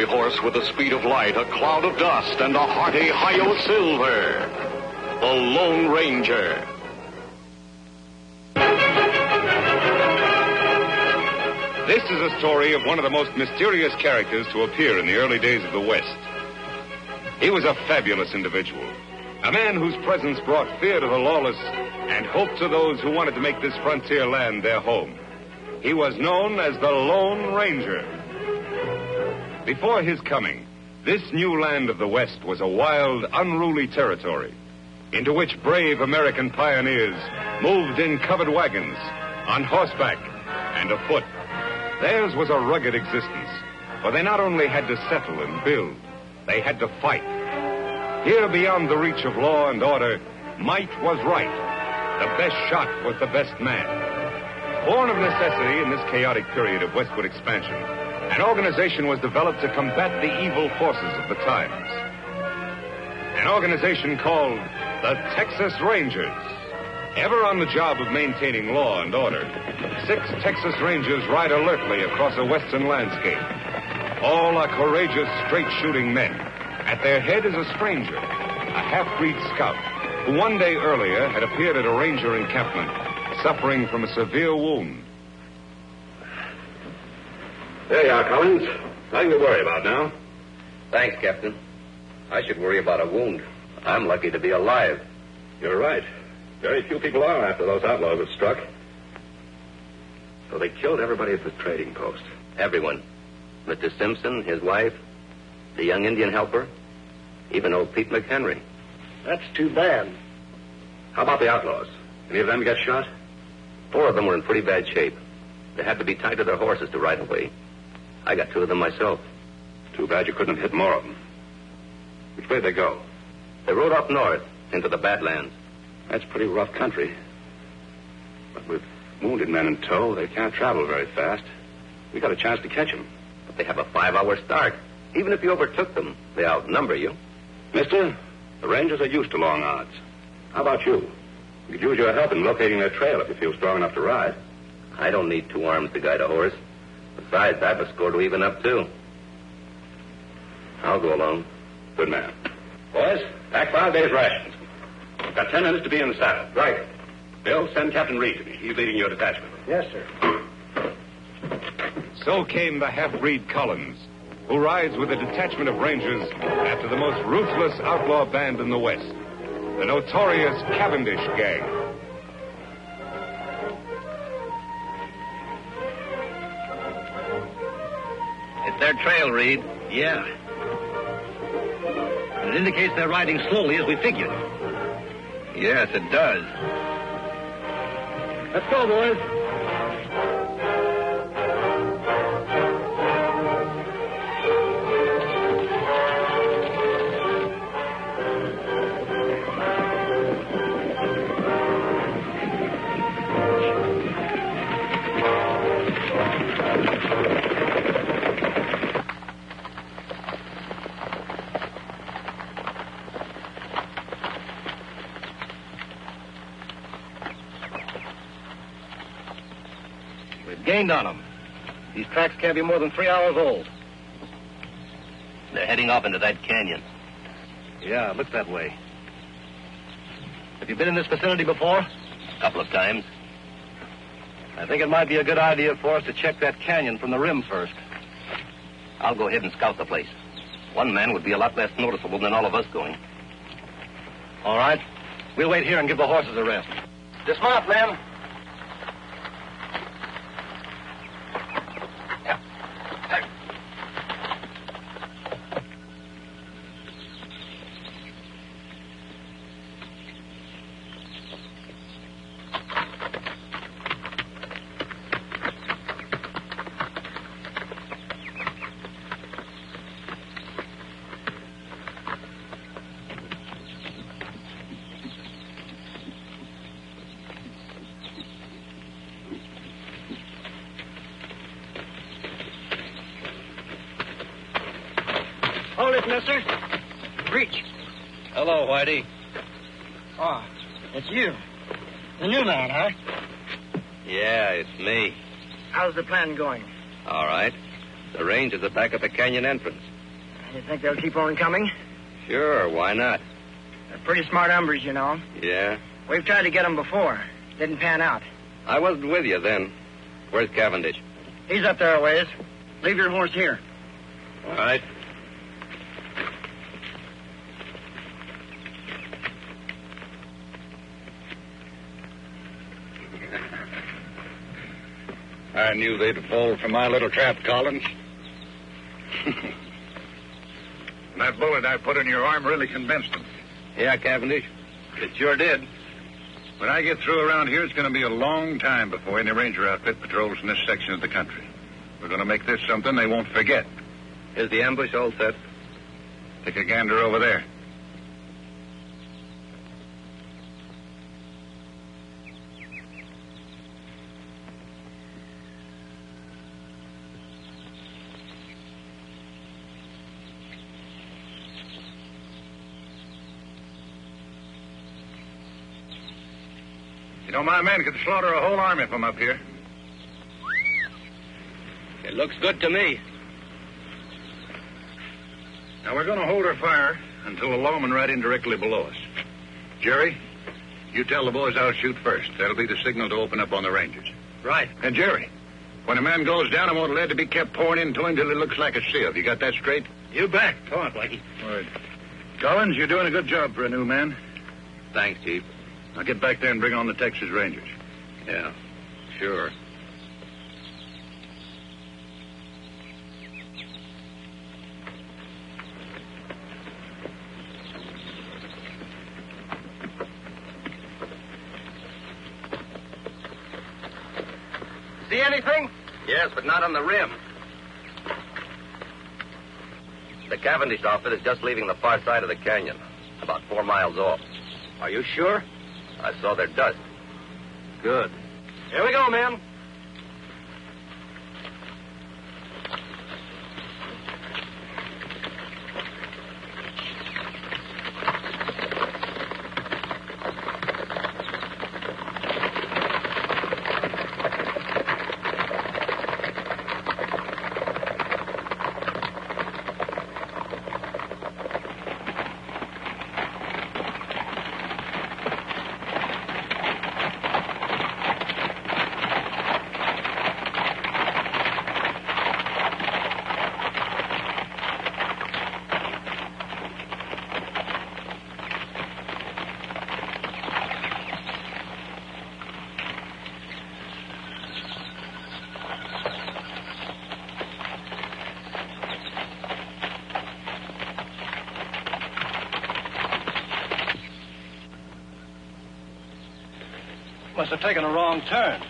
cavalry horse with the speed of light, a cloud of dust, and a hearty hi-yo silver. The Lone Ranger. This is a story of one of the most mysterious characters to appear in the early days of the West. He was a fabulous individual, a man whose presence brought fear to the lawless and hope to those who wanted to make this frontier land their home. He was known as the Lone Ranger. Before his coming, this new land of the West was a wild, unruly territory into which brave American pioneers moved in covered wagons, on horseback, and afoot. Theirs was a rugged existence, for they not only had to settle and build, they had to fight. Here, beyond the reach of law and order, might was right. The best shot was the best man. Born of necessity in this chaotic period of westward expansion, an organization was developed to combat the evil forces of the times. An organization called the Texas Rangers. Ever on the job of maintaining law and order, 6 Texas Rangers ride alertly across a western landscape. All are courageous, straight-shooting men. At their head is a stranger, a half-breed scout, who one day earlier had appeared at a ranger encampment, suffering from a severe wound. There you are, Collins. Nothing to worry about now. Thanks, Captain. I should worry about a wound. I'm lucky to be alive. You're right. Very few people are after those outlaws were struck. So they killed everybody at the trading post. Everyone. Mr. Simpson, his wife, the young Indian helper, even old Pete McHenry. That's too bad. How about the outlaws? Any of them get shot? 4 of them were in pretty bad shape. They had to be tied to their horses to ride away. I got 2 of them myself. Too bad you couldn't have hit more of them. Which way did they go? They rode up north into the Badlands. That's pretty rough country. But with wounded men in tow, they can't travel very fast. We got a chance to catch them. But they have a 5-hour start. Even if you overtook them, they outnumber you. Mister, the Rangers are used to long odds. How about you? We could use your help in locating their trail if you feel strong enough to ride. I don't need 2 arms to guide a horse. Besides, I have a score to even up, too. I'll go along. Good man. Boys, pack 5 days' rations. We've got 10 minutes to be in the saddle. Right. Bill, send Captain Reed to me. He's leading your detachment. Yes, sir. So came the half-breed Collins, who rides with a detachment of Rangers after the most ruthless outlaw band in the West, the notorious Cavendish Gang. It's their trail, Reed. Yeah. It indicates they're riding slowly as we figured. Yes, it does. Let's go, boys. Gained on them. These tracks can't be more than 3 hours old. They're heading off into that canyon. Yeah, it looks that way. Have you been in this vicinity before? A couple of times. I think it might be a good idea for us to check that canyon from the rim first. I'll go ahead and scout the place. One man would be a lot less noticeable than all of us going. All right. We'll wait here and give the horses a rest. Dismount, men. Hold it, mister. Reach. Hello, Whitey. Oh, it's you. The new man, huh? Yeah, it's me. How's the plan going? All right. The Rangers are back at the canyon entrance. You think they'll keep on coming? Sure, why not? They're pretty smart hombres, you know. Yeah? We've tried to get them before. Didn't pan out. I wasn't with you then. Where's Cavendish? He's up there a ways. Leave your horse here. All right. I knew they'd fall for my little trap, Collins. That bullet I put in your arm really convinced them. Yeah, Cavendish. It sure did. When I get through around here, it's going to be a long time before any ranger outfit patrols in this section of the country. We're going to make this something they won't forget. Is the ambush all set? Take a gander over there. You know, my men could slaughter a whole army from up here. It looks good to me. Now, we're going to hold our fire until the lawman ride in directly below us. Jerry, you tell the boys I'll shoot first. That'll be the signal to open up on the Rangers. Right. And, Jerry, when a man goes down, I want lead to be kept pouring into him till he looks like a sieve. You got that straight? You bet. Come on, Blackie. All right. Collins, you're doing a good job for a new man. Thanks, Chief. Now get back there and bring on the Texas Rangers. Yeah, sure. See anything? Yes, but not on the rim. The Cavendish outfit is just leaving the far side of the canyon, about 4 miles off. Are you sure? I saw their dust. Good. Here we go, men. Must have taken a wrong turn.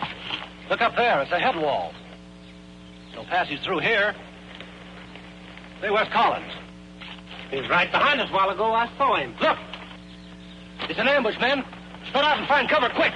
Look up there. It's a head wall. No passage through here. Say, where's Collins? He was right behind us a while ago. I saw him. Look! It's an ambush, men. Spread out and find cover, quick!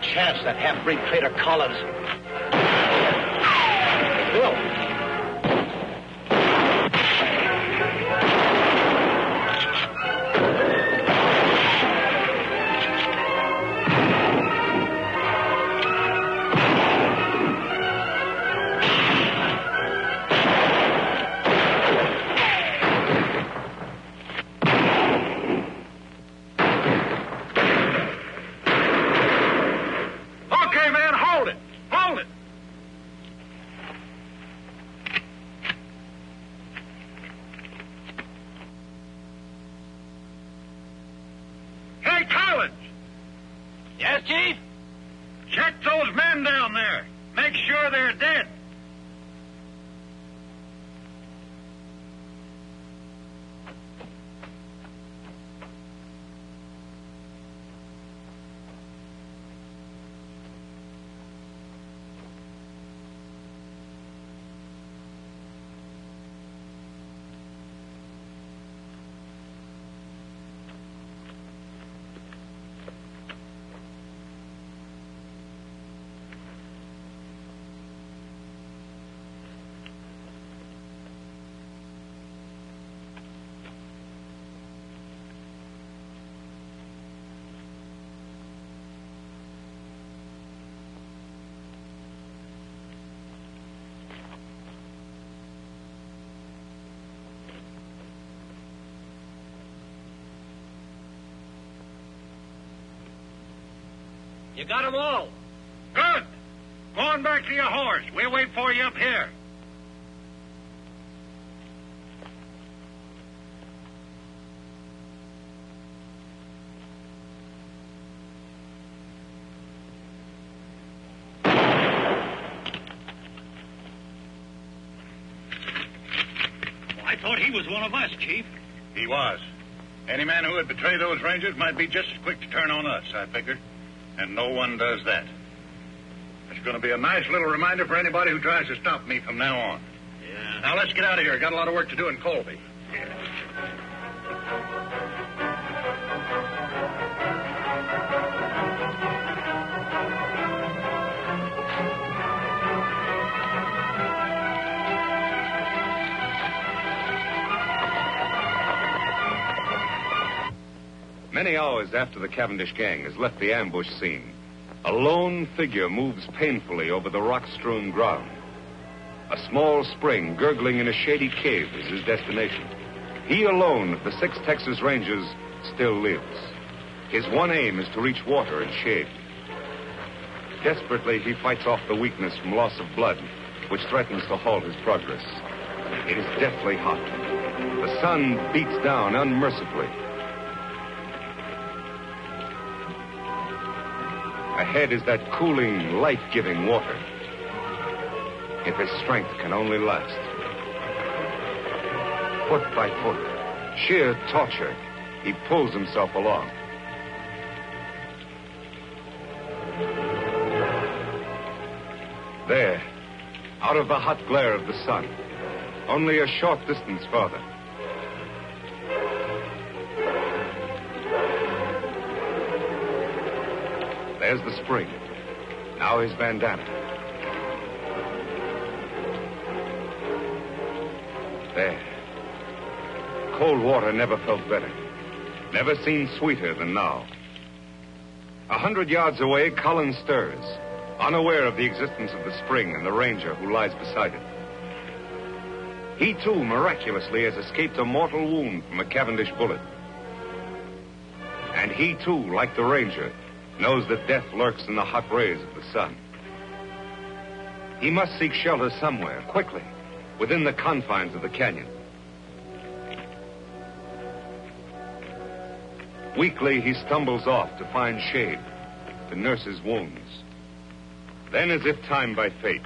Chance, that half-breed traitor Collins. Bill. Yes, Chief? Check those men down there. Make sure they're dead. You got 'em all. Good. Go on back to your horse. We'll wait for you up here. I thought he was one of us, Chief. He was. Any man who would betray those Rangers might be just as quick to turn on us, I figured. And no one does that. It's going to be a nice little reminder for anybody who tries to stop me from now on. Yeah. Now, let's get out of here. Got a lot of work to do in Colby. Many hours after the Cavendish gang has left the ambush scene, a lone figure moves painfully over the rock-strewn ground. A small spring gurgling in a shady cave is his destination. He alone of the 6 Texas Rangers still lives. His one aim is to reach water and shade. Desperately, he fights off the weakness from loss of blood, which threatens to halt his progress. It is deathly hot. The sun beats down unmercifully. Ahead is that cooling, life-giving water. If his strength can only last. Foot by foot, sheer torture, he pulls himself along. There, out of the hot glare of the sun, only a short distance farther. There's the spring. Now his bandana. There. Cold water never felt better. Never seemed sweeter than now. 100 yards away, Collins stirs, unaware of the existence of the spring and the ranger who lies beside it. He, too, miraculously has escaped a mortal wound from a Cavendish bullet. And he, too, like the ranger, knows that death lurks in the hot rays of the sun. He must seek shelter somewhere, quickly, within the confines of the canyon. Weakly, he stumbles off to find shade, to nurse his wounds. Then, as if timed by fate,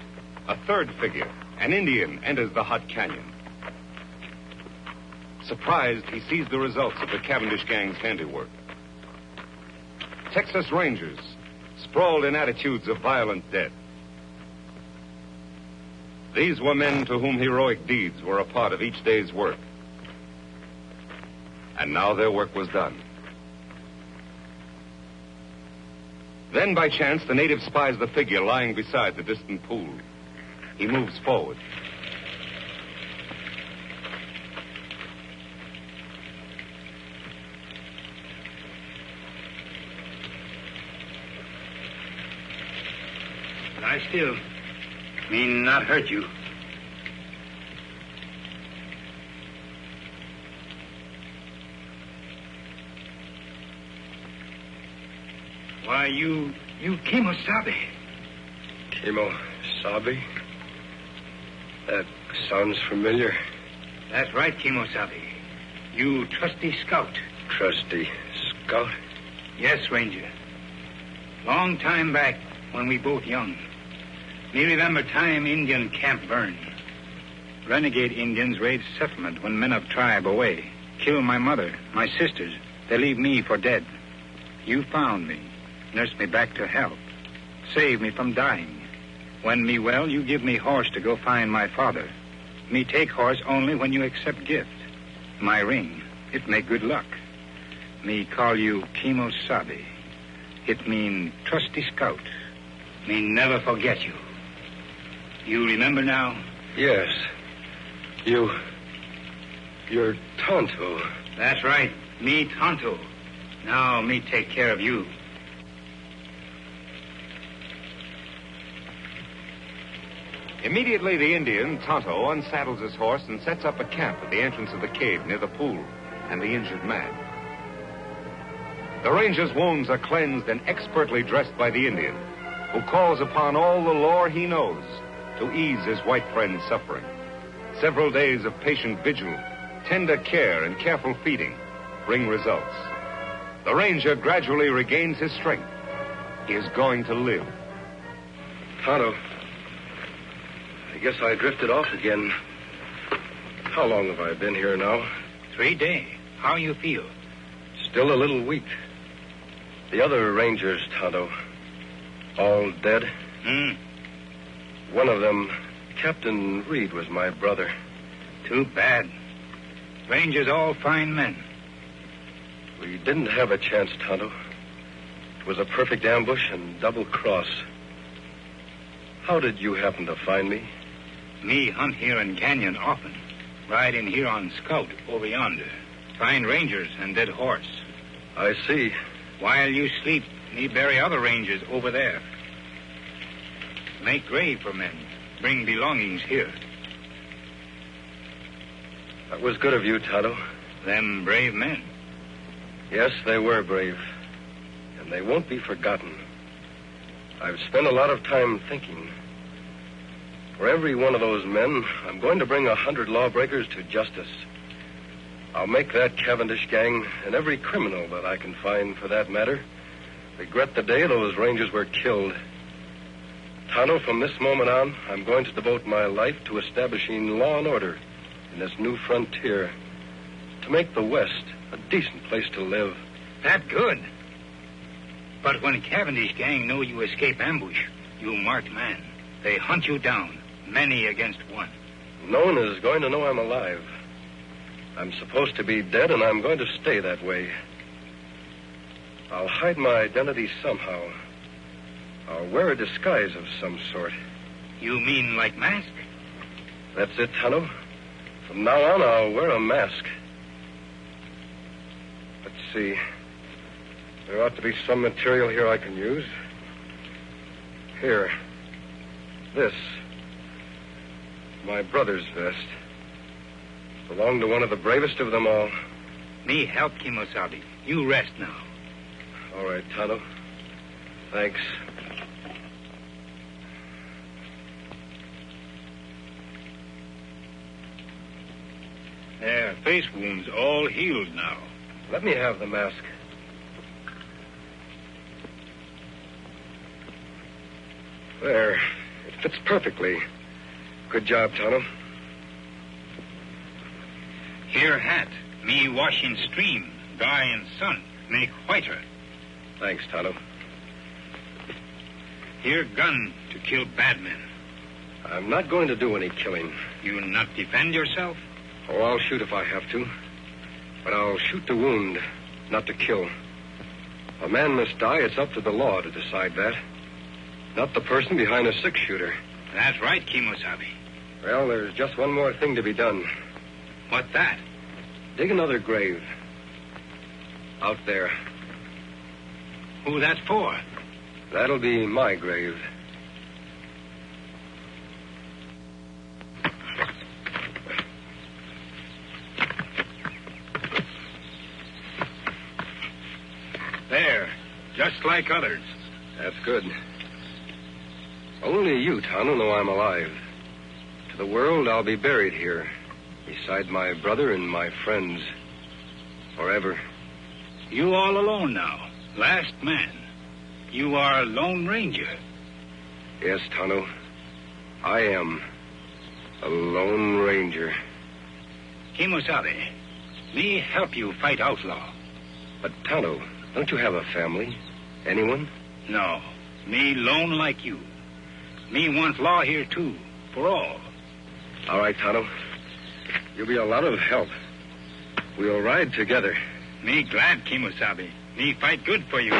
a third figure, an Indian, enters the hot canyon. Surprised, he sees the results of the Cavendish gang's handiwork. Texas Rangers, sprawled in attitudes of violent death. These were men to whom heroic deeds were a part of each day's work. And now their work was done. Then, by chance, the native spies the figure lying beside the distant pool. He moves forward. Lie still. Mean not hurt you. Why, you Kemosabe. Kemosabe? That sounds familiar. That's right, Kemosabe. You trusty scout. Trusty scout? Yes, Ranger. Long time back, when we both young. Me remember time Indian camp burned. Renegade Indians raid settlement when men of tribe away. Kill my mother, my sisters. They leave me for dead. You found me. Nursed me back to health. Saved me from dying. When me well, you give me horse to go find my father. Me take horse only when you accept gift. My ring, it make good luck. Me call you Kemosabe. It mean trusty scout. Me never forget you. You remember now? Yes. You're Tonto. That's right. Me Tonto. Now me take care of you. Immediately, the Indian, Tonto, unsaddles his horse and sets up a camp at the entrance of the cave near the pool and the injured man. The ranger's wounds are cleansed and expertly dressed by the Indian, who calls upon all the lore he knows to ease his white friend's suffering. Several days of patient vigil, tender care, and careful feeding bring results. The ranger gradually regains his strength. He is going to live. Tonto, I guess I drifted off again. How long have I been here now? 3 days. How you feel? Still a little weak. The other rangers, Tonto, all dead? One of them, Captain Reed, was my brother. Too bad. Rangers all fine men. We didn't have a chance, Tonto. It was a perfect ambush and double cross. How did you happen to find me? Me hunt here in canyon often. Ride in here on scout over yonder. Find rangers and dead horse. I see. While you sleep, me bury other rangers over there. Make grave for men. Bring belongings here. That was good of you, Tonto. Them brave men. Yes, they were brave. And they won't be forgotten. I've spent a lot of time thinking. For every one of those men, I'm going to bring 100 lawbreakers to justice. I'll make that Cavendish gang, and every criminal that I can find for that matter, regret the day those rangers were killed. Tonto, from this moment on, I'm going to devote my life to establishing law and order in this new frontier, to make the West a decent place to live. That good. But when Cavendish gang know you escape ambush, you marked man. They hunt you down, many against one. No one is going to know I'm alive. I'm supposed to be dead, and I'm going to stay that way. I'll hide my identity somehow. I'll wear a disguise of some sort. You mean like mask? That's it, Tonto. From now on, I'll wear a mask. Let's see. There ought to be some material here I can use. Here. This. My brother's vest. Belonged to one of the bravest of them all. Me help Kimosabe. You rest now. All right, Tonto. Thanks. Their face wounds all healed now. Let me have the mask. There. It fits perfectly. Good job, Tonto. Here hat. Me wash in stream. Dry in sun. Make whiter. Thanks, Tonto. Here gun to kill bad men. I'm not going to do any killing. You not defend yourself? Oh, I'll shoot if I have to. But I'll shoot to wound, not to kill. A man must die. It's up to the law to decide that. Not the person behind a six-shooter. That's right, Kimosabe. Well, there's just one more thing to be done. What that? Dig another grave. Out there. Who that for? That'll be my grave. There. Just like others. That's good. Only you, Tonto, know I'm alive. To the world, I'll be buried here, beside my brother and my friends. Forever. You all alone now. Last man. You are a lone ranger. Yes, Tonto. I am a lone ranger. Kimosabe, me help you fight outlaw. But, Tonto, don't you have a family? Anyone? No. Me lone like you. Me want law here, too. For all. All right, Tonto. You'll be a lot of help. We'll ride together. Me glad, Kimosabe. Me fight good for you.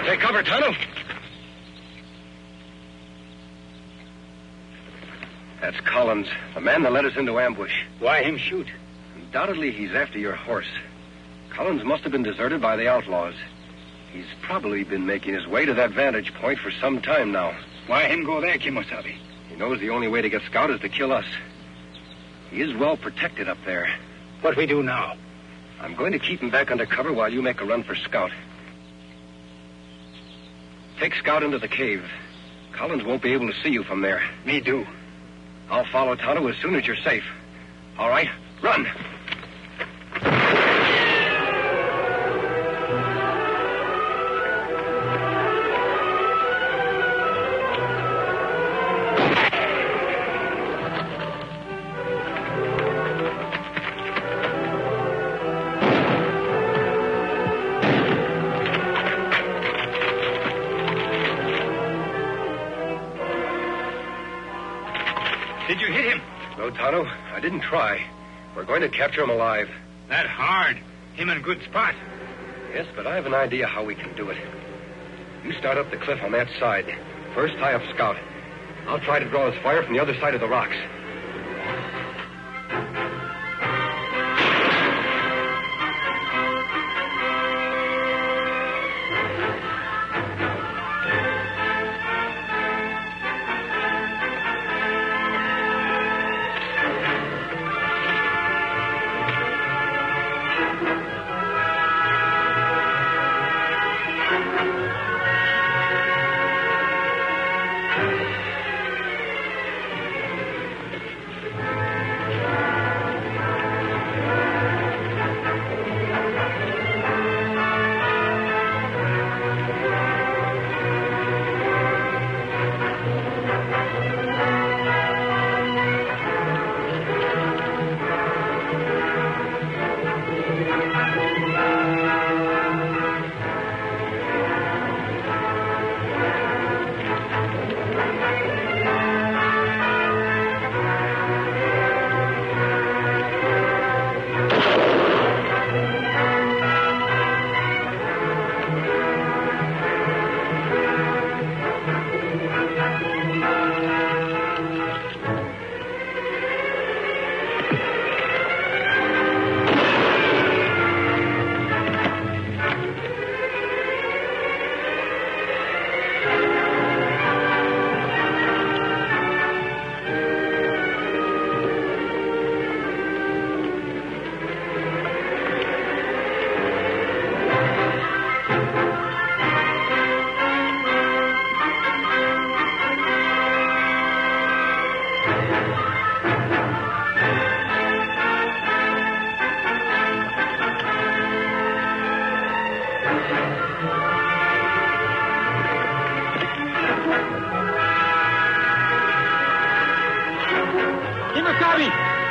Take cover, Tonto. That's Collins, the man that led us into ambush. Why him shoot? Undoubtedly, he's after your horse. Collins must have been deserted by the outlaws. He's probably been making his way to that vantage point for some time now. Why him go there, Kimosabe? He knows the only way to get Scout is to kill us. He is well protected up there. What we do now? I'm going to keep him back under cover while you make a run for Scout. Take Scout into the cave. Collins won't be able to see you from there. Me do. I'll follow Tonto as soon as you're safe. All right, run. Did you hit him? No, Tonto, I didn't try. We're going to capture him alive. That hard. Him in good spot. Yes, but I have an idea how we can do it. You start up the cliff on that side. First, tie up Scout. I'll try to draw his fire from the other side of the rocks.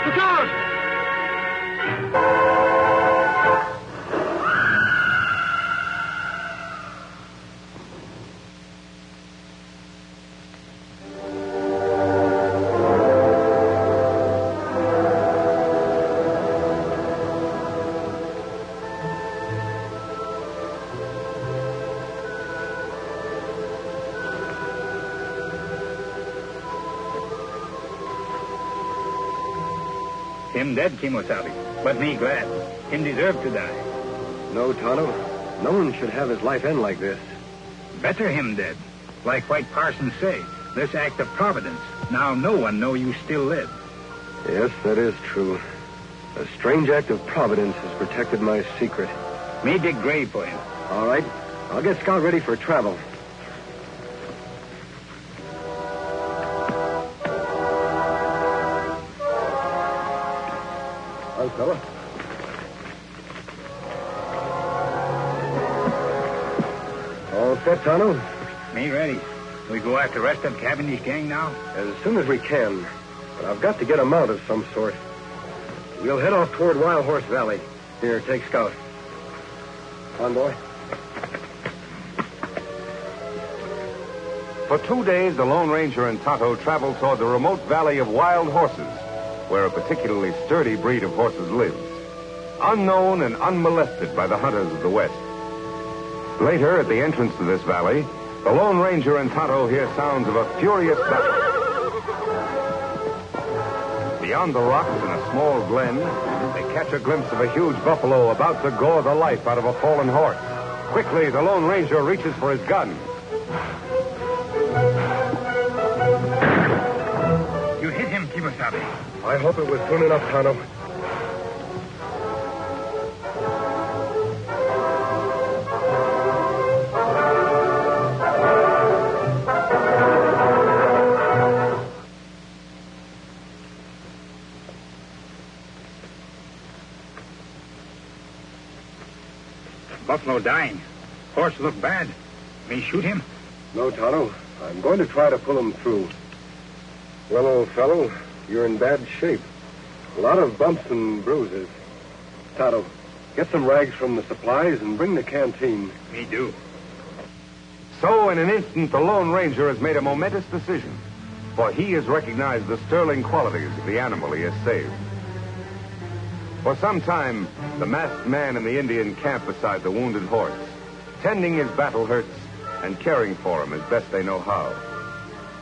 Look out! Him dead, Kimosabe. But me glad. Him deserve to die. No, Tonto. No one should have his life end like this. Better him dead. Like White Parsons say, this act of providence. Now no one know you still live. Yes, that is true. A strange act of providence has protected my secret. Me dig grave for him. All right. I'll get Scout ready for travel. Hi, fella. All set, Tonto? Me ready. We go after the rest of Cavendish gang now? As soon as we can. But I've got to get a mount of some sort. We'll head off toward Wild Horse Valley. Here, take Scout. On, boy. For 2 days, the Lone Ranger and Tonto traveled toward the remote valley of Wild Horses, where a particularly sturdy breed of horses lives, unknown and unmolested by the hunters of the West. Later, at the entrance to this valley, the Lone Ranger and Tonto hear sounds of a furious battle. Beyond the rocks in a small glen, they catch a glimpse of a huge buffalo about to gore the life out of a fallen horse. Quickly, the Lone Ranger reaches for his gun. You hit him, Kimosabe. I hope it was soon enough, Tonto. Buffalo dying. Horse look bad. Me shoot him? No, Tonto. I'm going to try to pull him through. Well, old fellow, you're in bad shape. A lot of bumps and bruises. Tonto, get some rags from the supplies and bring the canteen. Me do. So, in an instant, the Lone Ranger has made a momentous decision, for he has recognized the sterling qualities of the animal he has saved. For some time, the masked man in the Indian camp beside the wounded horse, tending his battle hurts and caring for him as best they know how.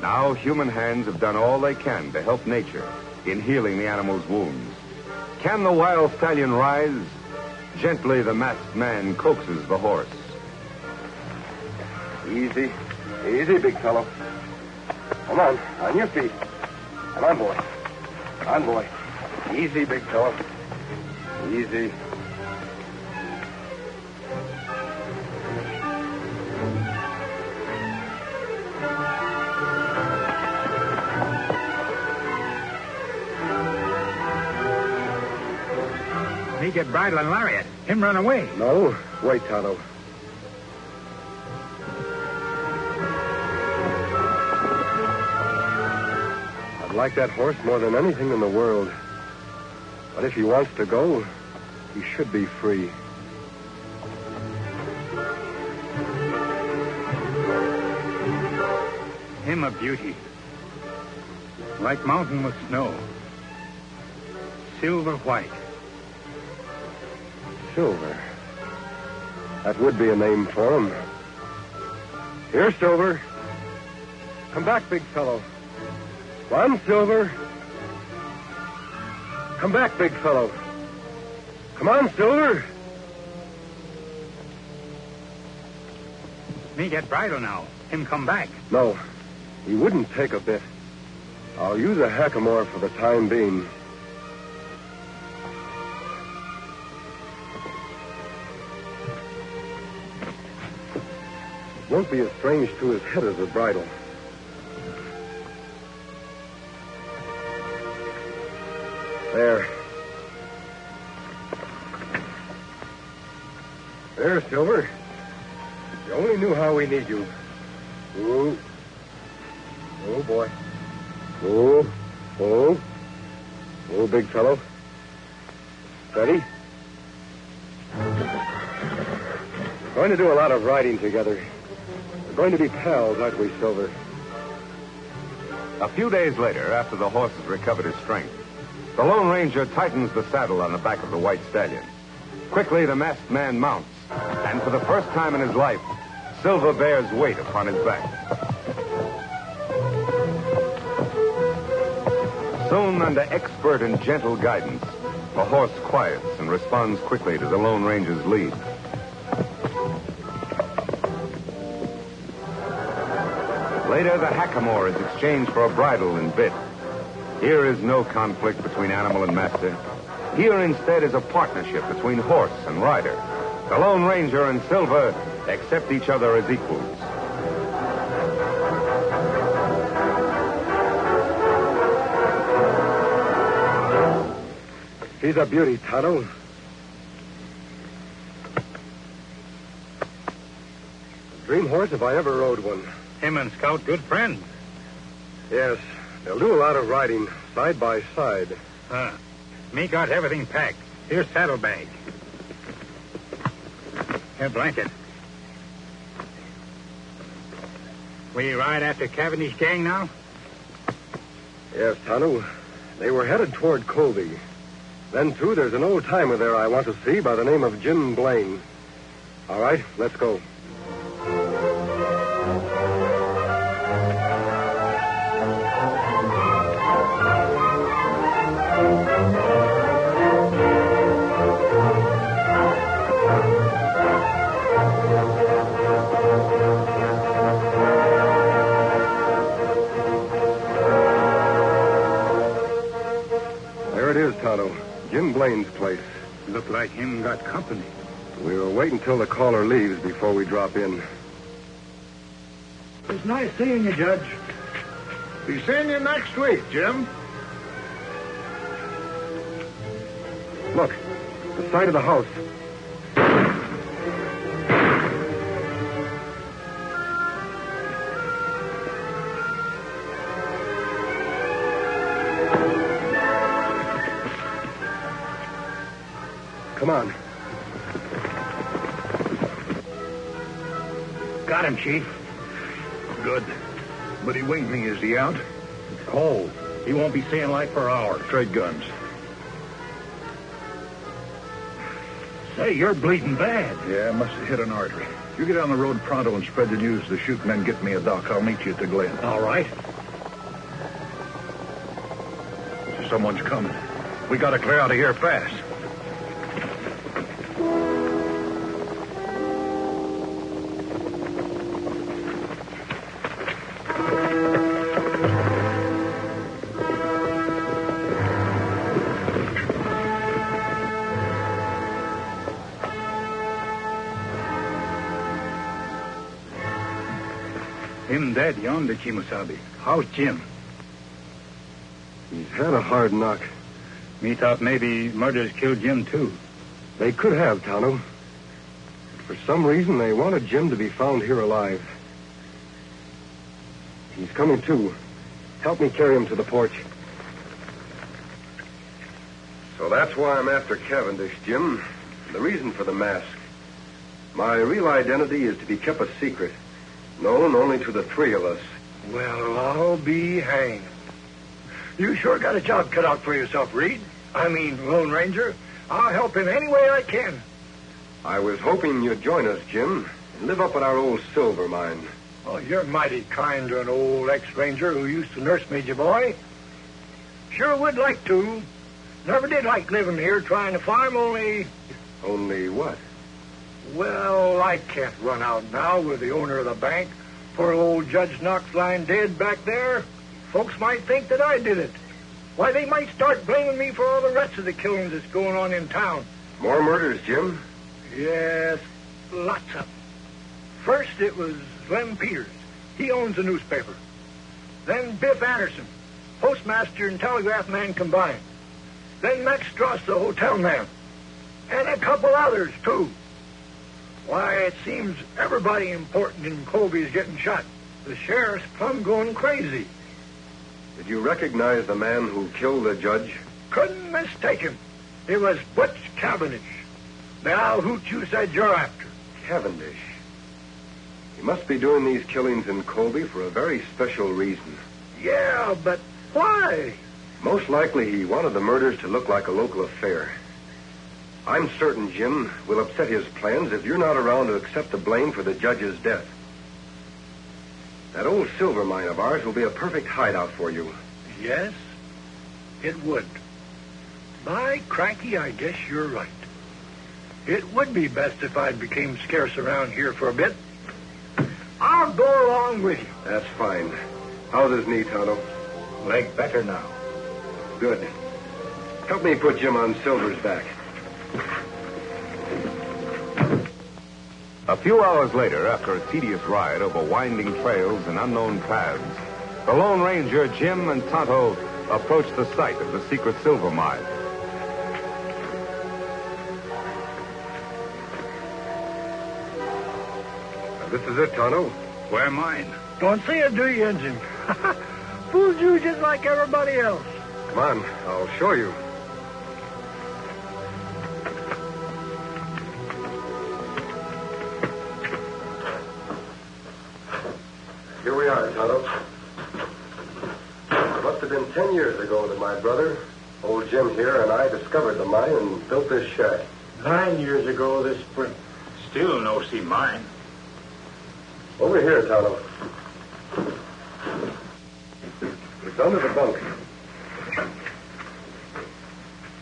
Now, human hands have done all they can to help nature in healing the animal's wounds. Can the wild stallion rise? Gently, the masked man coaxes the horse. Easy. Easy, big fellow. Come on your feet. Come on, boy. Come on, boy. Easy, big fellow. Easy. Me get bridle and lariat. Him run away. No, wait, Tonto. I'd like that horse more than anything in the world. But if he wants to go, he should be free. Him a beauty. Like mountain with snow. Silver white. Silver. That would be a name for him. Here, Silver. Come back, big fellow. Come on, Silver. Come back, big fellow. Come on, Silver. Me get bridle now. Him come back. No, he wouldn't take a bit. I'll use a hackamore for the time being. Won't be as strange to his head as a bridle. There. There, Silver. You only knew how we need you. Ooh. Oh, boy. Oh. Oh. Oh, big fellow. Steady. We're going to do a lot of riding together. We're going to be pals, aren't we, Silver? A few days later, after the horse has recovered his strength, the Lone Ranger tightens the saddle on the back of the white stallion. Quickly, the masked man mounts, and for the first time in his life, Silver bears weight upon his back. Soon, under expert and gentle guidance, the horse quiets and responds quickly to the Lone Ranger's lead. Later, the hackamore is exchanged for a bridle and bit. Here is no conflict between animal and master. Here, instead, is a partnership between horse and rider. The Lone Ranger and Silver accept each other as equals. He's a beauty, Tonto. Dream horse if I ever rode one. Him and Scout good friends. Yes, they'll do a lot of riding, side by side. Me got everything packed. Here's saddlebag. Here, blanket. We ride after Cavendish gang now? Yes, Tonto. They were headed toward Colby. Then, too, there's an old-timer there I want to see by the name of Jim Blaine. All right, let's go. There it is, Tonto. Jim Blaine's place. Look like him got company. We'll wait until the caller leaves before we drop in. It's nice seeing you, Judge. Be seeing you next week, Jim. Look, the side of the house. Got him, Chief. Good. But he winged me. Is he out? It's cold. He won't be seeing light for hours. Trade guns. Say, you're bleeding bad. Yeah, must have hit an artery. You get on the road pronto and spread the news to the shoot men. Get me a doc. I'll meet you at the Glen. All right. Someone's coming. We got to clear out of here fast. Him dead yonder, Kimosabe. How's Jim? He's had a hard knock. Me thought maybe murders killed Jim, too. They could have, Tonto. For some reason, they wanted Jim to be found here alive. He's coming, too. Help me carry him to the porch. So that's why I'm after Cavendish, Jim. The reason for the mask. My real identity is to be kept a secret, known only to the three of us. Well, I'll be hanged. You sure got a job cut out for yourself, Reed. I mean, Lone Ranger. I'll help in any way I can. I was hoping you'd join us, Jim, and live up at our old silver mine. Oh, you're mighty kind to an old ex-ranger who used to nurse me, boy. Sure would like to. Never did like living here trying to farm, only... Only what? Well, I can't run out now with the owner of the bank. Poor old Judge Knox lying dead back there. Folks might think that I did it. Why, they might start blaming me for all the rest of the killings that's going on in town. More murders, Jim? Yes, lots of them. First, it was Lem Peters. He owns a newspaper. Then Biff Anderson, postmaster and telegraph man combined. Then Max Strauss, the hotel man. And a couple others, too. Why, it seems everybody important in Colby is getting shot. The sheriff's plumb going crazy. Did you recognize the man who killed the judge? Couldn't mistake him. It was Butch Cavendish. Now, who you said you're after? Cavendish. He must be doing these killings in Colby for a very special reason. Yeah, but why? Most likely he wanted the murders to look like a local affair. I'm certain, Jim, we'll upset his plans if you're not around to accept the blame for the judge's death. That old silver mine of ours will be a perfect hideout for you. Yes, it would. By cranky, I guess you're right. It would be best if I became scarce around here for a bit. I'll go along with you. That's fine. How's his knee, Tonto? Leg better now. Good. Help me put Jim on Silver's back. A few hours later, after a tedious ride over winding trails and unknown paths, the Lone Ranger, Jim, and Tonto approached the site of the secret silver mine. This is it, Tonto. Where mine? Don't see it, do you, Injun? Fooled you just like everybody else. Come on, I'll show you. Here we are, Tonto. It must have been 10 years ago that my brother, old Jim here, and I discovered the mine and built this shack. 9 years ago this spring. Still no see mine. Over here, Tonto. It's under the bunk.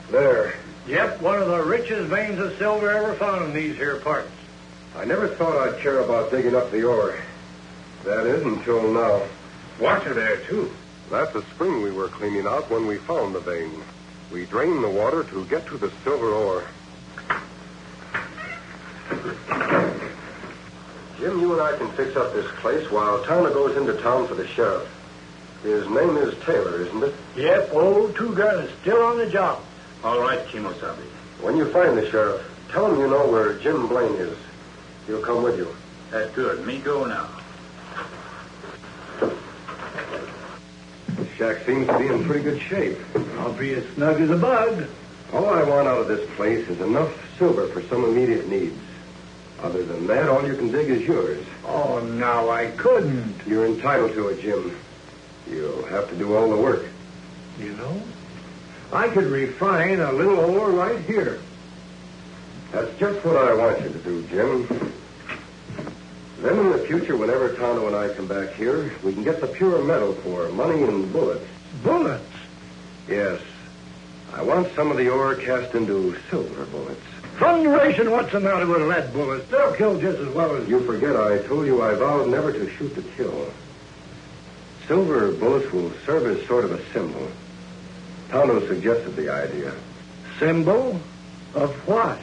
There. Yep, one of the richest veins of silver ever found in these here parts. I never thought I'd care about digging up the ore. That is, until now. Water there, too. That's a spring we were cleaning out when we found the vein. We drained the water to get to the silver ore. Jim, you and I can fix up this place while Tonto goes into town for the sheriff. His name is Taylor, isn't it? Yep, old Two-Gun is still on the job. All right, Kimosabe. When you find the sheriff, tell him you know where Jim Blaine is. He'll come with you. That's good. Me go now. The shack seems to be in pretty good shape. I'll be as snug as a bug. All I want out of this place is enough silver for some immediate needs. Other than that, all you can dig is yours. Oh, now I couldn't. You're entitled to it, Jim. You'll have to do all the work. You know, I could refine a little ore right here. That's just what I want you to do, Jim. Then in the future, whenever Tonto and I come back here, we can get the pure metal for money and bullets. Bullets? Yes. I want some of the ore cast into silver bullets. Thunderation, what's the matter with lead bullets? They'll kill just as well as... You forget I told you I vowed never to shoot to kill. Silver bullets will serve as sort of a symbol. Tonto suggested the idea. Symbol? Of what?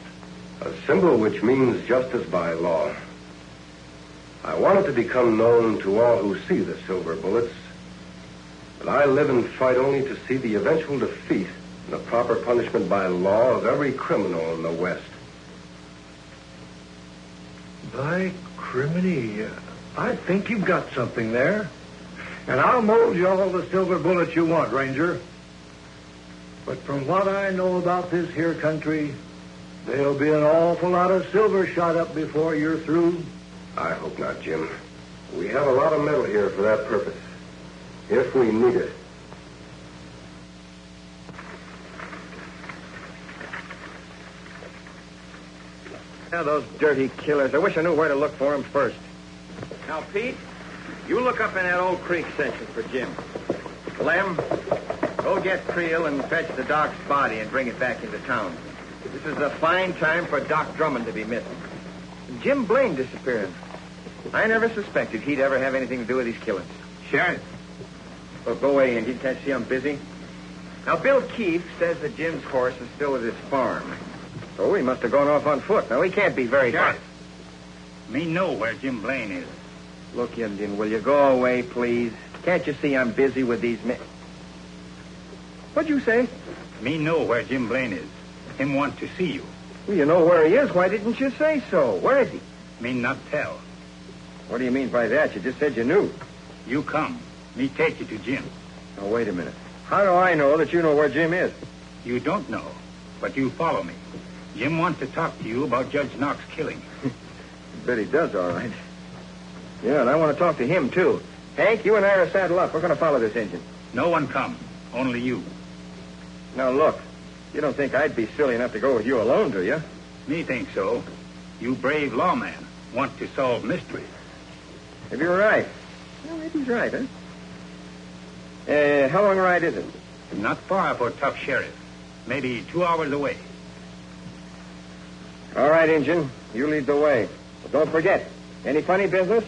A symbol which means justice by law. I want it to become known to all who see the silver bullets that I live and fight only to see the eventual defeat and the proper punishment by law of every criminal in the West. By criminy, I think you've got something there. And I'll mold you all the silver bullets you want, Ranger. But from what I know about this here country, there'll be an awful lot of silver shot up before you're through. I hope not, Jim. We have a lot of metal here for that purpose, if we need it. Now, those dirty killers. I wish I knew where to look for them first. Now, Pete, you look up in that old creek section for Jim. Lem, go get Creel and fetch the Doc's body and bring it back into town. This is a fine time for Doc Drummond to be missing. Jim Blaine disappearing. I never suspected he'd ever have anything to do with these killings. Sheriff. Well, go away, Indy. Can't you see I'm busy? Now, Bill Keefe says that Jim's horse is still at his farm. So he must have gone off on foot. Now, he can't be very far. Me know where Jim Blaine is. Look, Indian, will you go away, please? Can't you see I'm busy with these men? What'd you say? Me know where Jim Blaine is. Him want to see you. Well, you know where he is. Why didn't you say so? Where is he? Me not tell. What do you mean by that? You just said you knew. You come. Me take you to Jim. Now, wait a minute. How do I know that you know where Jim is? You don't know, but you follow me. Jim wants to talk to you about Judge Knox killing. Bet he does, all right. Yeah, and I want to talk to him, too. Hank, you and I are saddle up. We're going to follow this engine. No one come. Only you. Now, look. You don't think I'd be silly enough to go with you alone, do you? Me think so. You brave lawman want to solve mysteries. Maybe you're right. Well, maybe he's right, huh? How long a ride is it? Not far for tough sheriff. Maybe 2 hours away. All right, Injun. You lead the way. But don't forget, any funny business?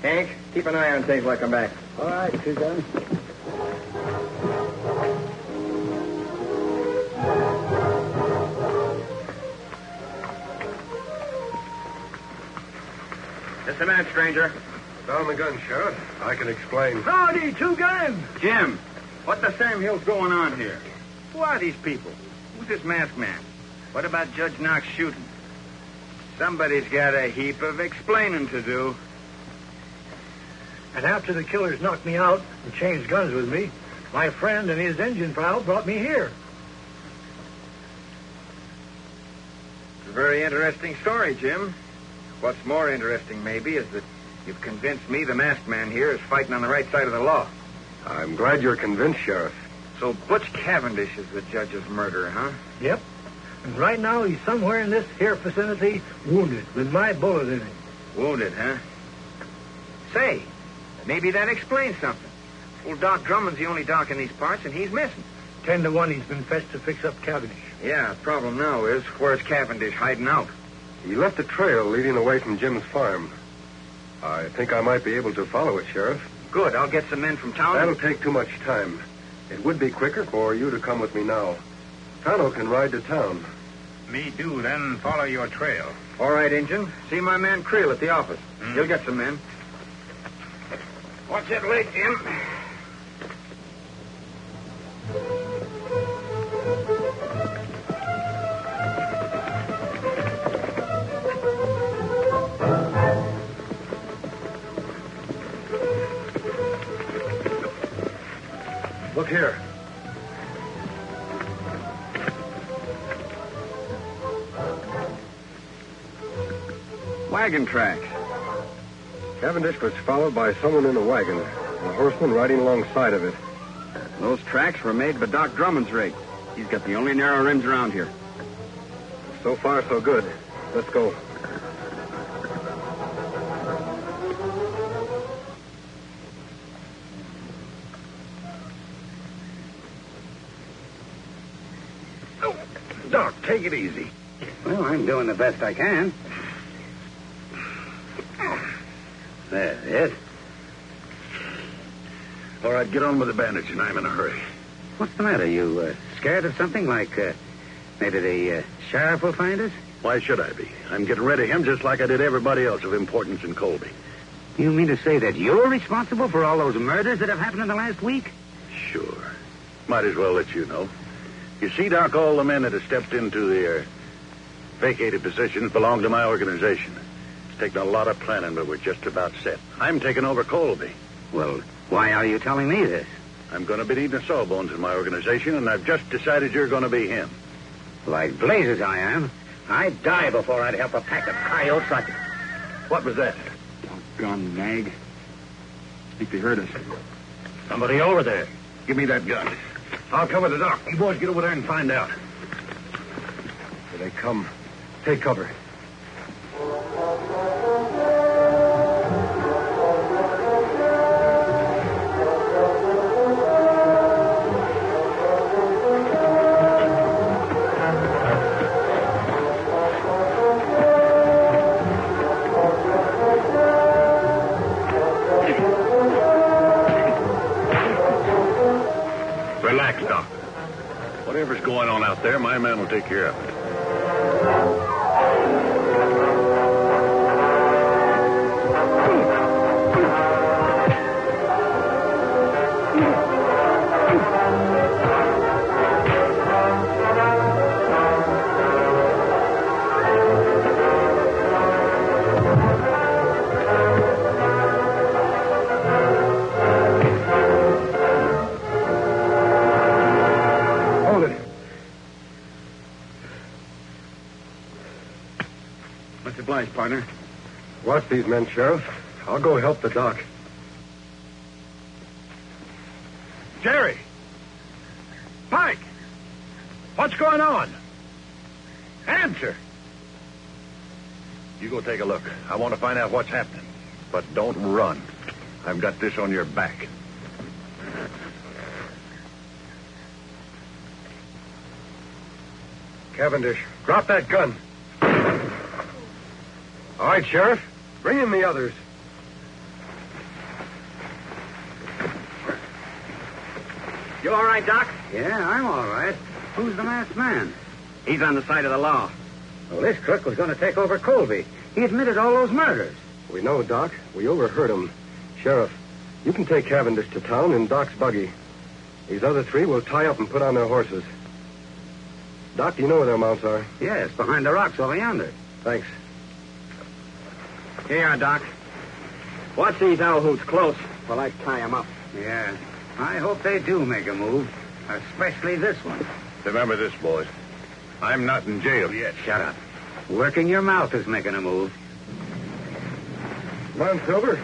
Hank, keep an eye on things when I come back. All right, two guns. Just a minute, stranger. Down the gun, Sheriff. I can explain. Howdy, two guns. Jim, what the Sam Hill's going on here? Who are these people? Who's this masked man? What about Judge Knox shooting? Somebody's got a heap of explaining to do. And after the killers knocked me out and changed guns with me, my friend and his engine pal brought me here. It's a very interesting story, Jim. What's more interesting, maybe, is that you've convinced me the masked man here is fighting on the right side of the law. I'm glad you're convinced, Sheriff. So Butch Cavendish is the judge's murderer, huh? Yep. And right now he's somewhere in this here vicinity, wounded, with my bullet in him. Wounded, huh? Say, maybe that explains something. Old Doc Drummond's the only doc in these parts, and he's missing. 10 to 1 he's been fetched to fix up Cavendish. Yeah, the problem now is, where's Cavendish hiding out? He left a trail leading away from Jim's farm. I think I might be able to follow it, Sheriff. Good. I'll get some men from town. That'll take too much time. It would be quicker for you to come with me now. Tonto can ride to town. Me do then follow your trail. All right, Injun. See my man Creel at the office. He'll get some men. Watch that leg, Jim. Look here. Wagon tracks. Cavendish was followed by someone in a wagon, and a horseman riding alongside of it. Those tracks were made by Doc Drummond's rig. He's got the only narrow rims around here. So far, so good. Let's go. Oh, Doc, take it easy. Well, I'm doing the best I can. There, yes. All right, get on with the bandaging. I'm in a hurry. What's the matter? You scared of something like maybe the sheriff will find us? Why should I be? I'm getting rid of him just like I did everybody else of importance in Colby. You mean to say that you're responsible for all those murders that have happened in the last week? Sure. Might as well let you know. You see, Doc, all the men that have stepped into their vacated positions belong to my organization. It's taken a lot of planning, but we're just about set. I'm taking over Colby. Well, why are you telling me this? I'm going to be needing a sawbones in my organization, and I've just decided you're going to be him. Like blazes I am. I'd die before I'd help a pack of coyotes like... What was that? Doggone nag. Think they heard us. Somebody over there. Give me that gun. I'll cover the dock. You boys get over there and find out. Here they come. Take cover. Relax, Doc. Whatever's going on out there, my man will take care of it. Much obliged, partner. Watch these men, Sheriff. I'll go help the doc. Jerry! Pike! What's going on? Answer! You go take a look. I want to find out what's happening. But don't run. I've got this on your back. Cavendish, drop that gun. All right, Sheriff. Bring in the others. You all right, Doc? Yeah, I'm all right. Who's the masked man? He's on the side of the law. Well, this crook was going to take over Colby. He admitted all those murders. We know, Doc. We overheard him. Sheriff, you can take Cavendish to town in Doc's buggy. These other three will tie up and put on their horses. Doc, do you know where their mounts are? Yes, behind the rocks over yonder. Thanks. Here you are, Doc. Watch these owl hoots close while I tie them up. Yeah. I hope they do make a move, especially this one. Remember this, boys. I'm not in jail yet. Shut up. Working your mouth is making a move. Come on, Silver.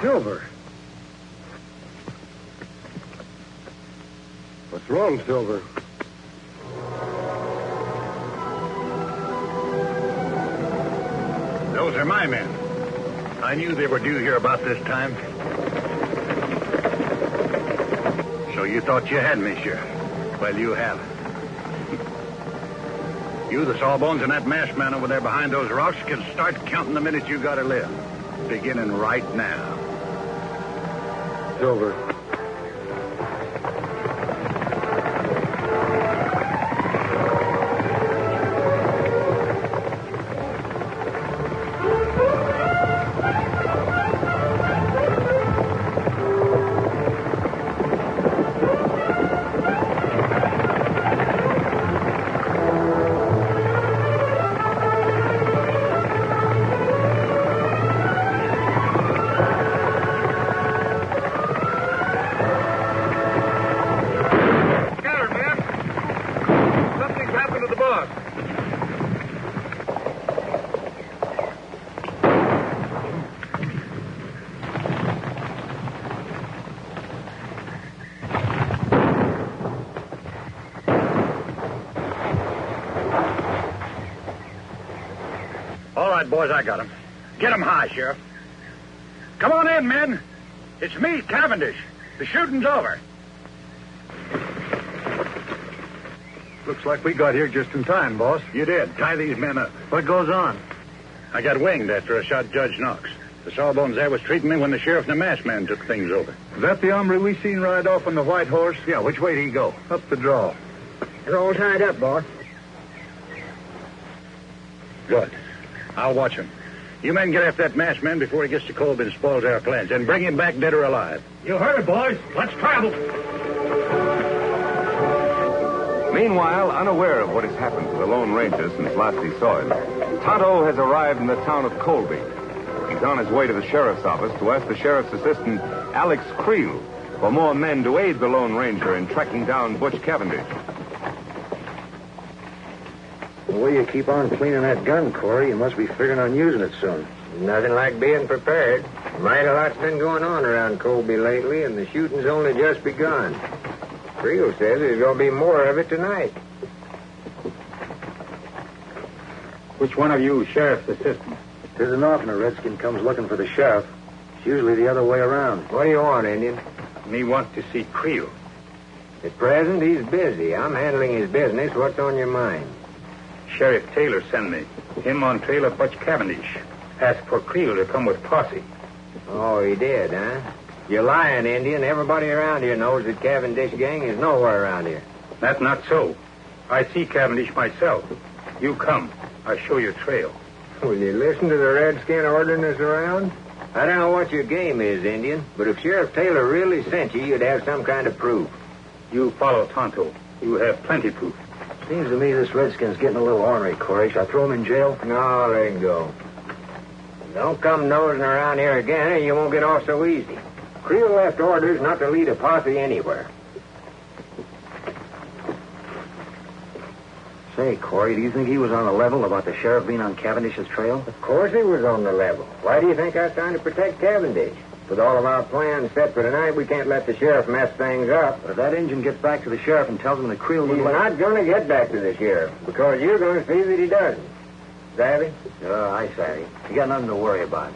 Silver. What's wrong, Silver? Those are my men. I knew they were due here about this time. So you thought you had me, Sheriff. Well, you haven't. You, the sawbones, and that masked man over there behind those rocks can start counting the minutes you got to live. Beginning right now. Silver. right, boys, I got him. Get him high, Sheriff. Come on in, men. It's me, Cavendish. The shooting's over. Looks like we got here just in time, boss. You did. Tie these men up. What goes on? I got winged after I shot Judge Knox. The sawbones there was treating me when the sheriff and the masked man took things over. Is that the hombre we seen ride off on the white horse? Yeah, which way did he go? Up the draw. They're all tied up, boss. Good. I'll watch him. You men get after that masked man before he gets to Colby and spoils our plans, and bring him back dead or alive. You heard it, boys. Let's travel. Meanwhile, unaware of what has happened to the Lone Ranger since last he saw him, Tonto has arrived in the town of Colby. He's on his way to the sheriff's office to ask the sheriff's assistant, Alex Creel, for more men to aid the Lone Ranger in tracking down Butch Cavendish. The way you keep on cleaning that gun, Corey, you must be figuring on using it soon. Nothing like being prepared. Mighty lot's been going on around Colby lately, and the shooting's only just begun. Creel says there's going to be more of it tonight. Which one of you, sheriff's assistant? Tisn't often a redskin comes looking for the sheriff. It's usually the other way around. What do you want, Indian? Me want to see Creel. At present, he's busy. I'm handling his business. What's on your mind? Sheriff Taylor sent me. Him on trail of Butch Cavendish. Asked for Creel to come with posse. Oh, he did, huh? You're lying, Indian. Everybody around here knows that Cavendish gang is nowhere around here. That's not so. I see Cavendish myself. You come. I'll show you trail. Will you listen to the redskin ordering us around? I don't know what your game is, Indian, but if Sheriff Taylor really sent you, you'd have some kind of proof. You follow Tonto. You have plenty proof. Seems to me this redskin's getting a little ornery, Corey. Shall I throw him in jail? No, let him go. Don't come nosing around here again, or you won't get off so easy. Creel left orders not to lead a posse anywhere. Say, Corey, do you think he was on the level about the sheriff being on Cavendish's trail? Of course he was on the level. Why do you think I was trying to protect Cavendish? With all of our plans set for tonight, we can't let the sheriff mess things up. But if that Injun gets back to the sheriff and tells him that Creel He's not going to get back to the sheriff, because you're going to see that he doesn't. Savvy? Oh, I savvy. You got nothing to worry about.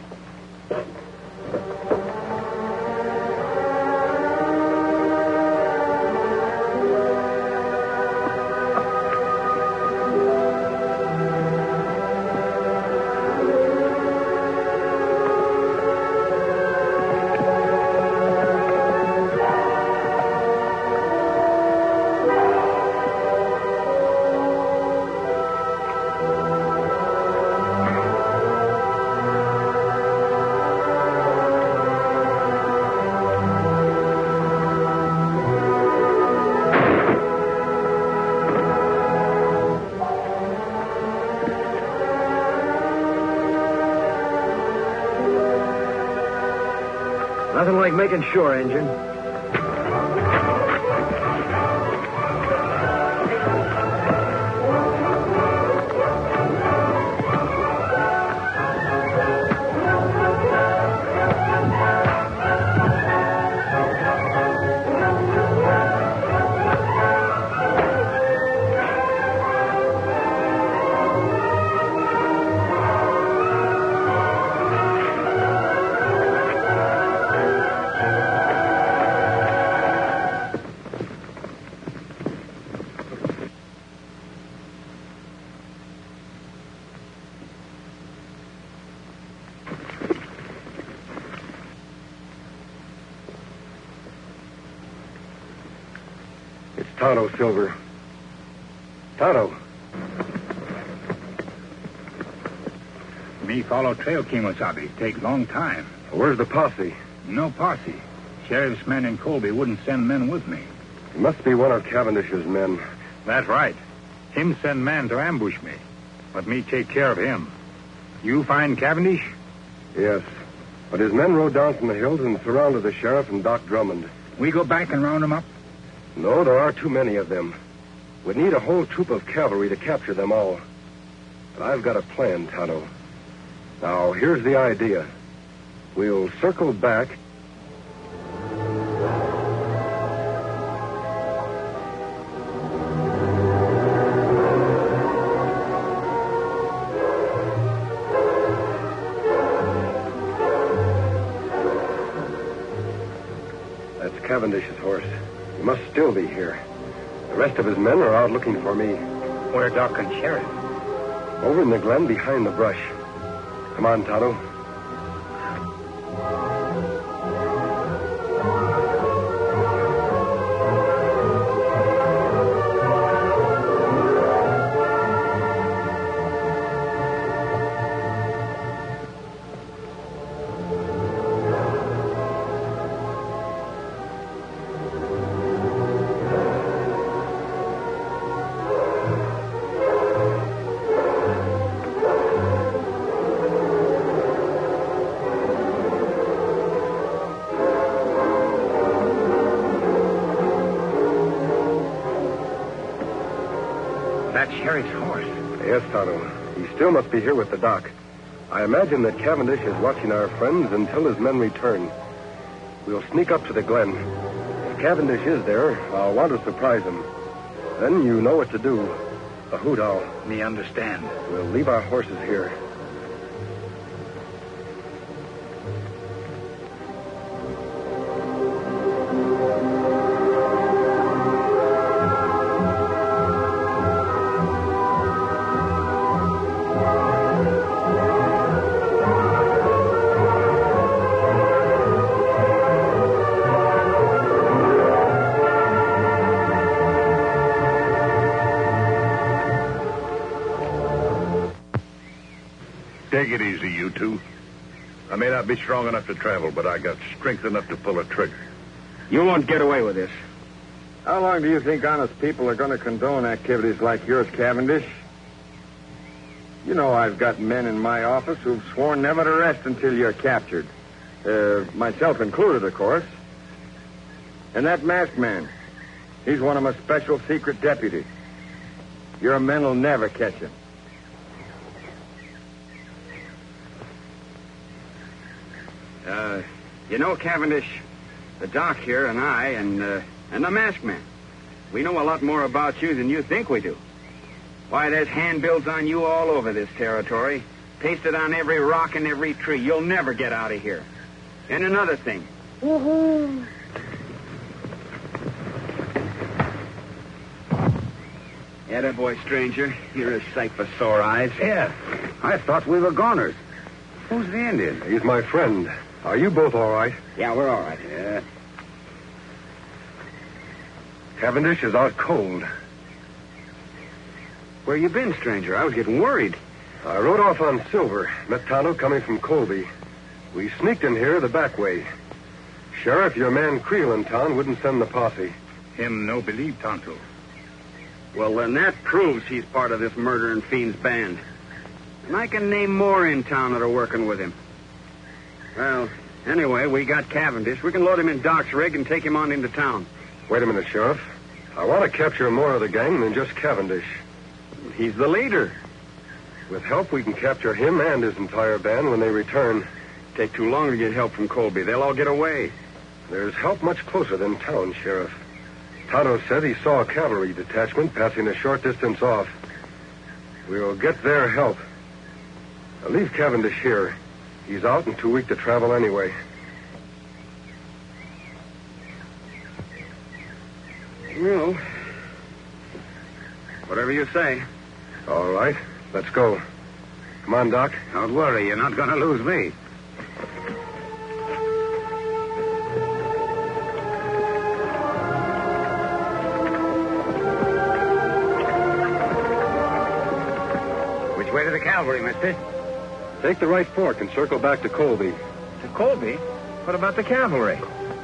Nothing like making sure, Injun. Tonto, Silver. Tonto. Me follow trail, Kimosabe. Take long time. Where's the posse? No posse. Sheriff's men in Colby wouldn't send men with me. It must be one of Cavendish's men. That's right. Him send man to ambush me. Let me take care of him. You find Cavendish? Yes. But his men rode down from the hills and surrounded the sheriff and Doc Drummond. We go back and round them up? No, there are too many of them. We'd need a whole troop of cavalry to capture them all. But I've got a plan, Tonto. Now, here's the idea. We'll circle back. The rest of his men are out looking for me. Where Doc and Sheriff? Over in the glen behind the brush. Come on, Tonto. That Sheriff's horse. Yes, Tonto. He still must be here with the doc. I imagine that Cavendish is watching our friends until his men return. We'll sneak up to the glen. If Cavendish is there, I'll want to surprise him. Then you know what to do. A hoot owl. Me understand. We'll leave our horses here. Take it easy, you two. I may not be strong enough to travel, but I got strength enough to pull a trigger. You won't get away with this. How long do you think honest people are going to condone activities like yours, Cavendish? You know I've got men in my office who've sworn never to rest until you're captured. Myself included, of course. And that masked man, he's one of my special secret deputies. Your men will never catch him. You know, Cavendish, the doc here and I and the masked man, we know a lot more about you than you think we do. Why, there's handbills on you all over this territory, pasted on every rock and every tree. You'll never get out of here. And another thing. Woohoo! Yeah, boy, stranger. You're a sight for sore eyes. Yeah. I thought we were goners. Who's the Indian? He's my friend. Are you both all right? Yeah, we're all right. Yeah. Cavendish is out cold. Where you been, stranger? I was getting worried. I rode off on Silver. Met Tonto coming from Colby. We sneaked in here the back way. Sheriff, your man Creel in town wouldn't send the posse. Him no believe Tonto. Well, then that proves he's part of this murdering fiend's band. And I can name more in town that are working with him. Well, anyway, we got Cavendish. We can load him in Doc's rig and take him on into town. Wait a minute, Sheriff. I want to capture more of the gang than just Cavendish. He's the leader. With help, we can capture him and his entire band when they return. Take too long to get help from Colby. They'll all get away. There's help much closer than town, Sheriff. Tonto said he saw a cavalry detachment passing a short distance off. We'll get their help. Now, leave Cavendish here. He's out and too weak to travel anyway. Well, whatever you say. All right. Let's go. Come on, Doc. Don't worry. You're not going to lose me. Which way to the cavalry, mister? Take the right fork and circle back to Colby. To Colby? What about the cavalry?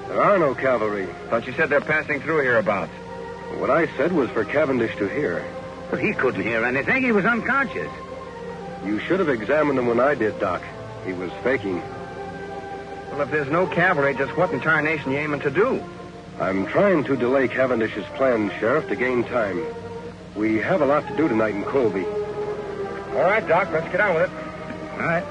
There are no cavalry. Thought you said they're passing through hereabouts. What I said was for Cavendish to hear. But he couldn't hear anything. He was unconscious. You should have examined him when I did, Doc. He was faking. Well, if there's no cavalry, just what in tarnation you aiming to do? I'm trying to delay Cavendish's plans, Sheriff, to gain time. We have a lot to do tonight in Colby. All right, Doc, let's get on with it. All right.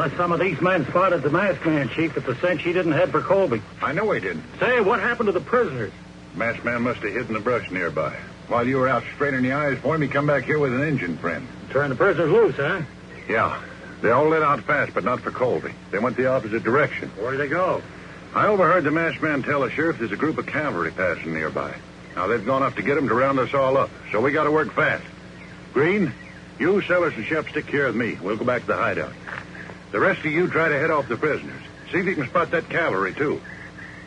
Why, some of these men spotted the masked man, Chief, at the cinch he didn't head for Colby. I know he didn't. Say, what happened to the prisoners? Masked man must have hid in the brush nearby. While you were out straining the eyes for him, he come back here with an Indian friend. Turned the prisoners loose, huh? Yeah. They all lit out fast, but not for Colby. They went the opposite direction. Where'd they go? I overheard the masked man tell the sheriff there's a group of cavalry passing nearby. Now, they've gone up to get him to round us all up, so we got to work fast. Green, you, Sellers, and Shep stick here with me. We'll go back to the hideout. The rest of you try to head off the prisoners. See if you can spot that cavalry, too.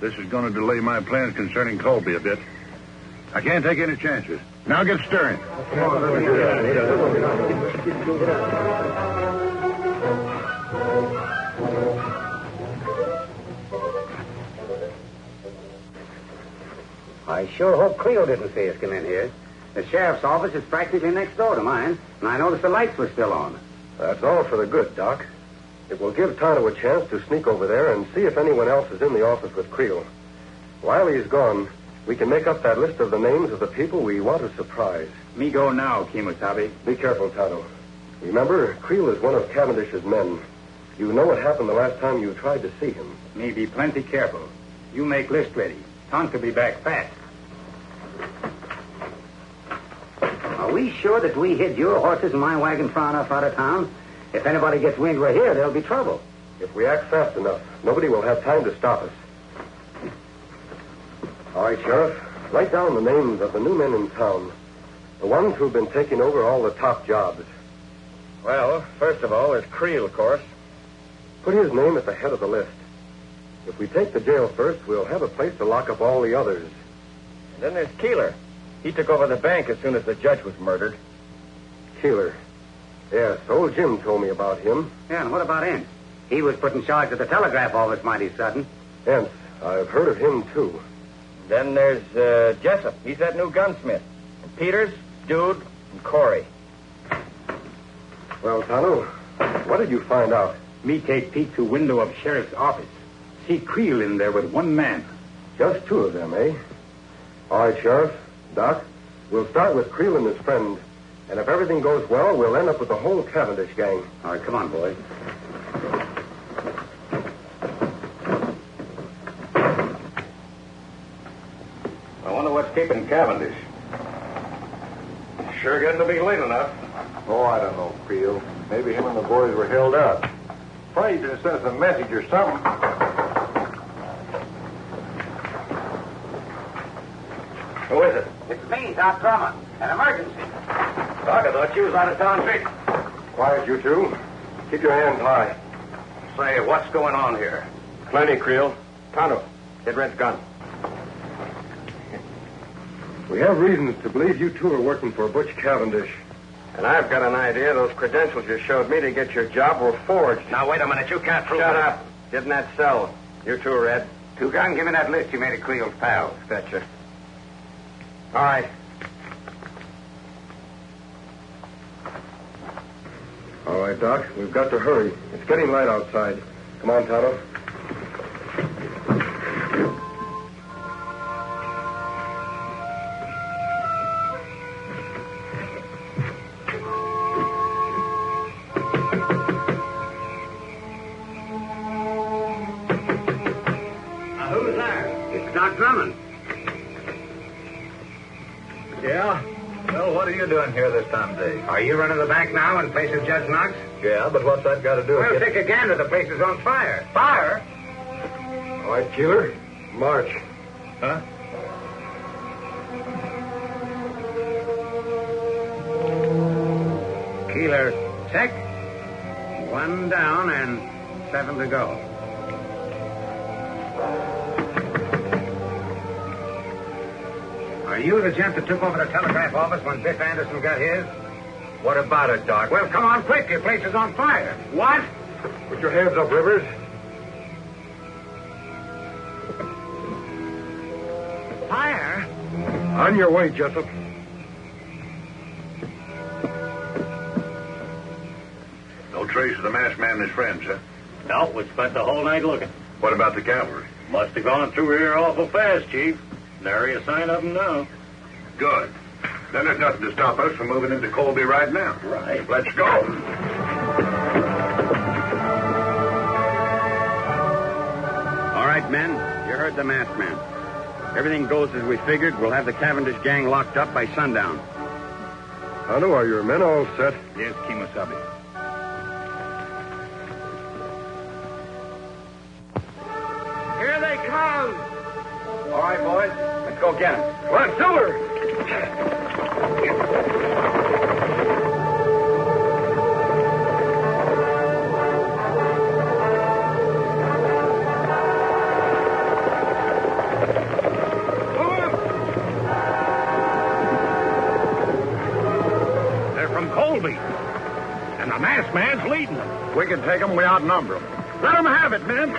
This is going to delay my plans concerning Colby a bit. I can't take any chances. Now get stirring. I sure hope Cleo didn't see us come in here. The sheriff's office is practically next door to mine, and I noticed the lights were still on. That's all for the good, Doc. It will give Tonto a chance to sneak over there and see if anyone else is in the office with Creel. While he's gone, we can make up that list of the names of the people we want to surprise. Me go now, Kemosabe. Be careful, Tonto. Remember, Creel is one of Cavendish's men. You know what happened the last time you tried to see him. Me be plenty careful. You make list ready. Tonto be back fast. Are we sure that we hid your horses and my wagon far enough out of town? If anybody gets wind we're here, there'll be trouble. If we act fast enough, nobody will have time to stop us. All right, Sheriff. Write down the names of the new men in town. The ones who've been taking over all the top jobs. Well, first of all, there's Creel, of course. Put his name at the head of the list. If we take the jail first, we'll have a place to lock up all the others. And then there's Keeler. He took over the bank as soon as the judge was murdered. Keeler. Yes, old Jim told me about him. Yeah, and what about Ince? He was put in charge of the telegraph office mighty sudden. Ince. I've heard of him, too. Then there's Jessup. He's that new gunsmith. And Peters, Dude, and Corey. Well, Tonto, what did you find out? Me take peek through window of sheriff's office. See Creel in there with one man. Just two of them, eh? All right, Sheriff. Doc, we'll start with Creel and his friend. And if everything goes well, we'll end up with the whole Cavendish gang. All right, come on, boys. I wonder what's keeping Cavendish. Sure getting to be late enough. Oh, I don't know, Creel. Maybe him and the boys were held up. Afraid to send us a message or something. Who is it? It's me, Doc Drummond. An emergency. Doc, I thought you was out of town sick. Quiet, you two. Keep your hands high. Say, what's going on here? Plenty, Creel. Tonto, get Red's gun. We have reasons to believe you two are working for Butch Cavendish. And I've got an idea those credentials you showed me to get your job were forged. Now, wait a minute. You can't prove Shut it. up. Get in that cell. You too, Red. Two-Gun, give me that list you made of Creel's pals. Betcha. All right. All right, Doc. We've got to hurry. It's getting light outside. Come on, Tonto. Who's there? It's Doc Drummond. Yeah? Well, what are you doing here this time of day? Are you running the bank now in place of Judge Knox? Yeah, but what's that got to do Well, with take a gander. The place is on fire. Fire? All right, Keeler. March. Huh? Keeler, check. 1 down and 7 to go. Are you the gent that took over the telegraph office when Biff Anderson got his? What about it, Doc? Well, come on quick. Your place is on fire. What? Put your hands up, Rivers. Fire? On your way, Jessup. No trace of the masked man and his friends, huh? No, we spent the whole night looking. What about the cavalry? Must have gone through here awful fast, Chief. Nary a sign of them now. Good. Then there's nothing to stop us from moving into Colby right now. Right. Let's go. Men, you heard the masked man. Everything goes as we figured. We'll have the Cavendish gang locked up by sundown. Tonto, are your men all set? Yes, Kemosabe. Here they come! All right, boys. Let's go get them. Come on, Silver! And the masked man's leading them. We can take them. We outnumber them. Let them have it, men.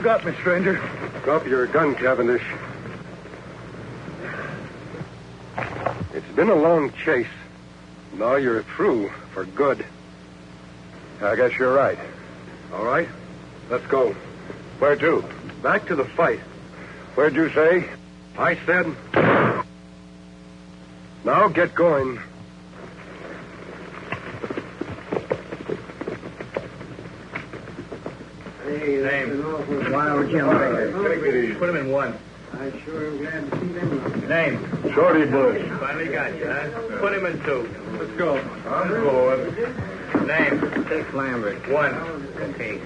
got me, stranger. Drop your gun, Cavendish. It's been a long chase. Now you're through for good. I guess you're right. All right, let's go. Where to? Back to the fight. Where'd you say? I said... Now get going. Name. Wild Jim. Put him in one. I sure am glad to see them. Name. Shorty Bush. Finally got you, huh? Put him in two. Let's go. I'm going. Name. Dick Lambert. One. Okay.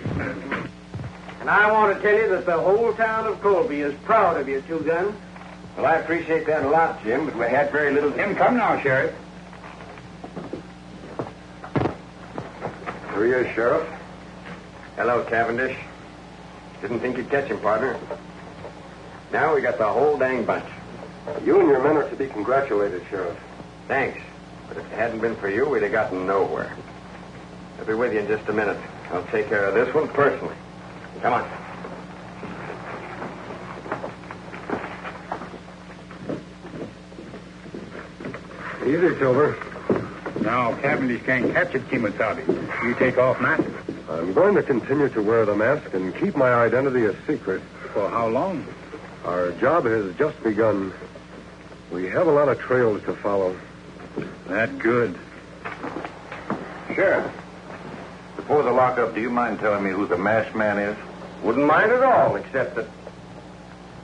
And I want to tell you that the whole town of Colby is proud of you, Two Gun. Well, I appreciate that a lot, Jim, but we had very little... Jim, come now, Sheriff. Here he is, Sheriff. Hello, Cavendish. Didn't think you'd catch him, partner. Now we got the whole dang bunch. You and your men are to be congratulated, Sheriff. Thanks. But if it hadn't been for you, we'd have gotten nowhere. I'll be with you in just a minute. I'll take care of this one personally. Come on. Easy, Silver. Now, Cavendish can't capture Kemosabe. You take off, Matt. I'm going to continue to wear the mask and keep my identity a secret For how long? Our job has just begun. We have a lot of trails to follow. That good. Sheriff, before the lockup, do you mind telling me who the masked man is? Wouldn't mind at all, except that...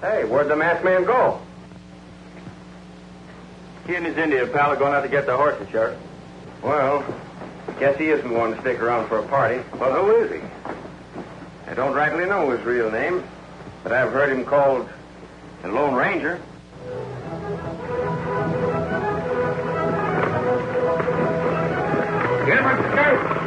Hey, where'd the masked man go? He and his Indian pal are going out to get the horses, Sheriff. Well, guess he isn't going to stick around for a party. Well, who is he? I don't rightly know his real name, but I've heard him called the Lone Ranger. Get him, Sheriff!